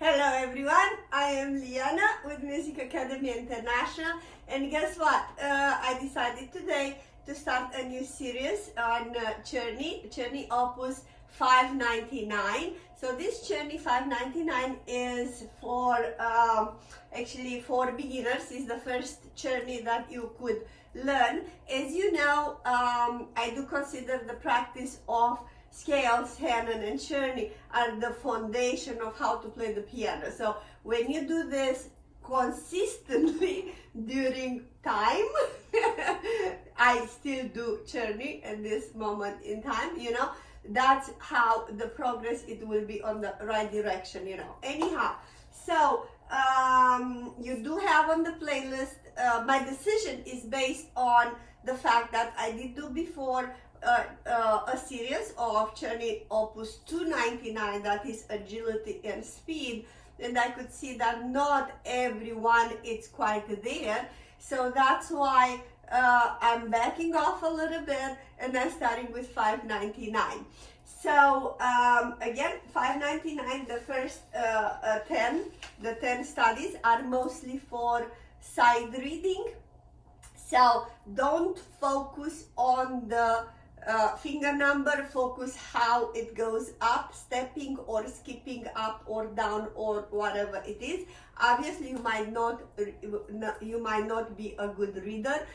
Hello everyone, I am Liana with Music Academy International, and guess what? I decided today to start a new series on Czerny Opus 599. So this Czerny 599 is for actually for beginners. Is the first Czerny that you could learn. As you know, I do consider the practice of scales, Hanon and Czerny are the foundation of how to play the piano. So when you do this consistently during time, I still do Czerny at this moment in time, you know, that's how the progress, it will be on the right direction, you know. Anyhow, so you do have on the playlist, my decision is based on the fact that I did do before a series of Czerny Opus 299, that is agility and speed, and I could see that not everyone is quite there, so that's why I'm backing off a little bit and I'm starting with 599. So again, 599, the first 10 studies are mostly for sight reading, so don't focus on the finger number, focus how it goes up, stepping or skipping up or down or whatever it is. Obviously you might not be a good reader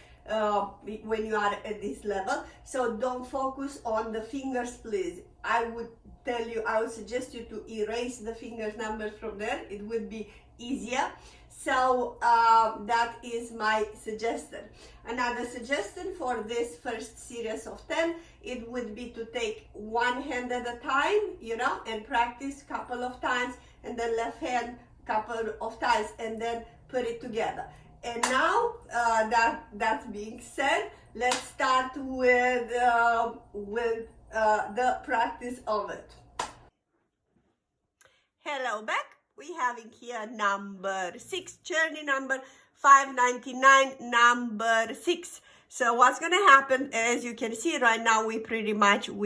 when you are at this level, so don't focus on the fingers, please. I would suggest you to erase the fingers numbers from there. It would be easier. So that is my suggestion. Another suggestion for this first series of 10, it would be to take one hand at a time, you know, and practice a couple of times, and then left hand couple of times, and then put it together. And now that being said, let's start with the practice of it. Hello back. We having here number 6, Czerny number 599, number 6. So what's going to happen, as you can see right now, we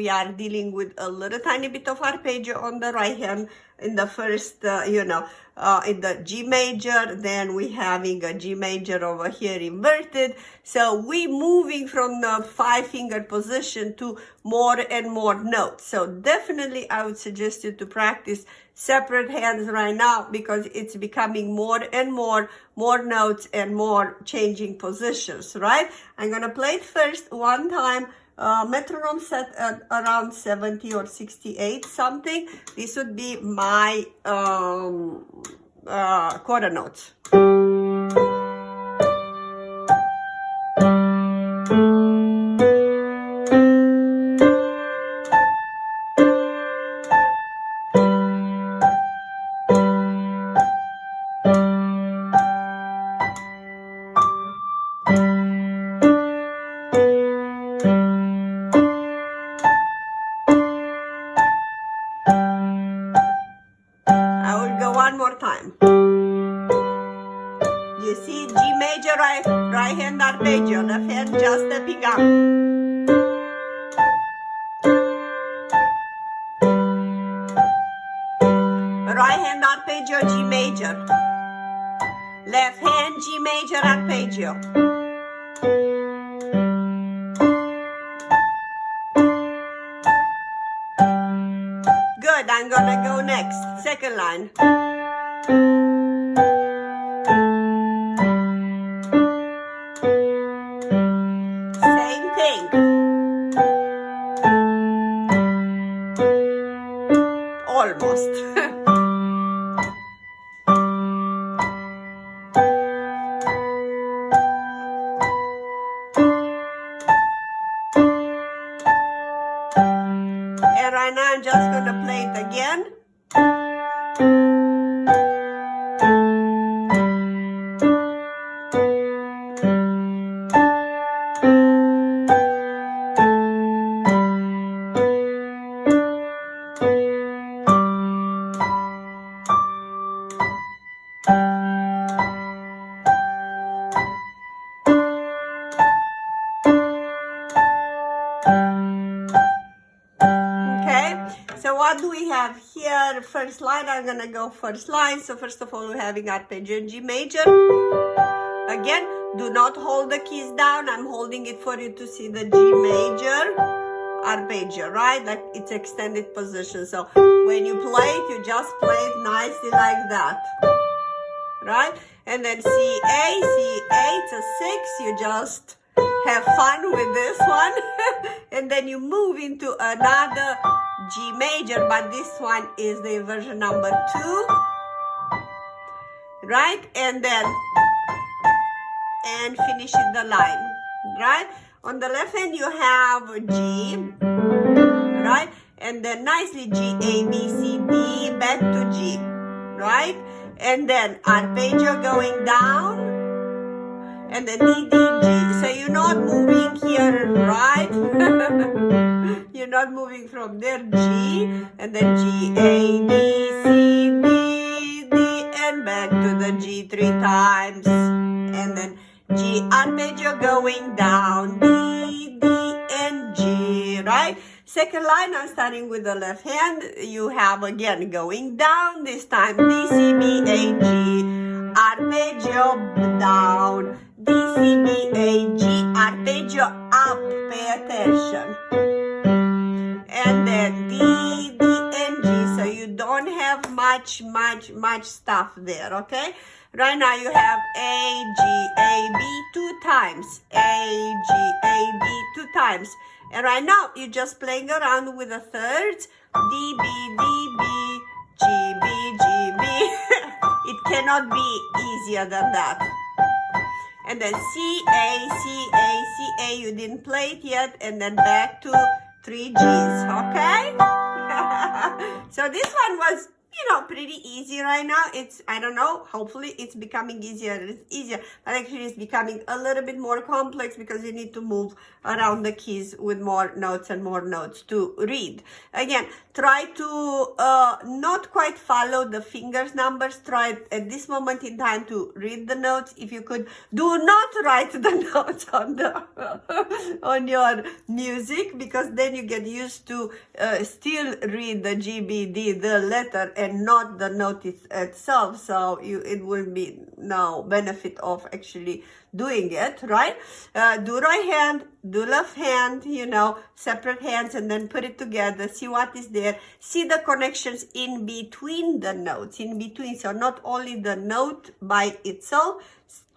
are dealing with a little tiny bit of arpeggio on the right hand in the first, in the G major, then we having a G major over here inverted. So we moving from the 5-finger position to more and more notes. So definitely I would suggest you to practice separate hands right now, because it's becoming more and more notes and more changing positions, right? I'm gonna play it first one time, metronome set at around 70 or 68 something. This would be my quarter notes. One more time. You see, G major, right hand arpeggio, left hand just stepping up. Right hand arpeggio, G major. Left hand, G major arpeggio. Good, I'm gonna go next. Second line. Same thing. Almost. And right now I'm just gonna play it again. what do we have here? First line, I'm gonna go first line. So first of all, we're having arpeggio in G major. Again, do not hold the keys down. I'm holding it for you to see the G major arpeggio, right? Like it's extended position. So when you play it, you just play it nicely like that, right? And then C, A, it's a 6. You just have fun with this one. And then you move into another G major, but this one is the inversion number 2, right? And then finish the line, right? On the left hand you have G, right? And then nicely G, A, B, C, D, back to G, right? And then arpeggio going down, and then D, D, G. So you're not moving here, right? You're not moving from there, G, and then G, A, B, C, D, D, and back to the G 3 times. And then G, arpeggio going down, D, D, and G, right? Second line, I'm starting with the left hand. You have again going down, this time D, C, B, A, G, arpeggio down, D, C, B, A, G, arpeggio up, pay attention. And then D, D, and G, so you don't have much stuff there, okay? Right now you have A, G, A, B 2 times, A, G, A, B 2 times. And right now you're just playing around with the thirds, D, B, D, B, G, B, G, B. It cannot be easier than that. And then C, A, C, A, C, A, you didn't play it yet, and then back to 3 Gs, okay? So this one was, you know, pretty easy right now. It's, I don't know, hopefully it's becoming easier. But actually it's becoming a little bit more complex because you need to move around the keys with more notes and more notes to read. Again, try to not quite follow the fingers numbers. Try at this moment in time to read the notes. If you could, do not write the notes on the on your music, because then you get used to still read the G, B, D, the letter, and not the note itself. So it will be no benefit of actually doing it, right? Do right hand, do left hand, you know, separate hands, and then put it together. See what is there. See the connections in between the notes, in between. So not only the note by itself.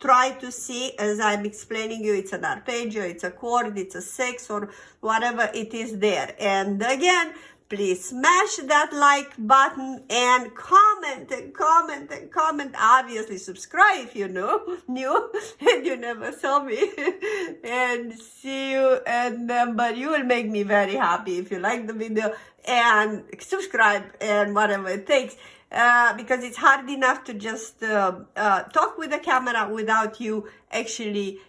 Try to see, as I'm explaining you, it's an arpeggio, it's a chord, it's a 6, or whatever it is there. And again, please smash that like button and comment and comment and comment. Obviously, subscribe if you're new and you never saw me. And see you. And but you will make me very happy if you like the video and subscribe and whatever it takes. Because it's hard enough to just talk with the camera without you actually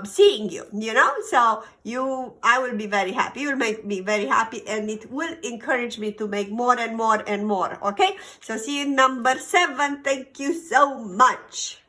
seeing you, you know. So I will be very happy. You will make me very happy, and it will encourage me to make more and more and more. Okay, so see you in number 7. Thank you so much.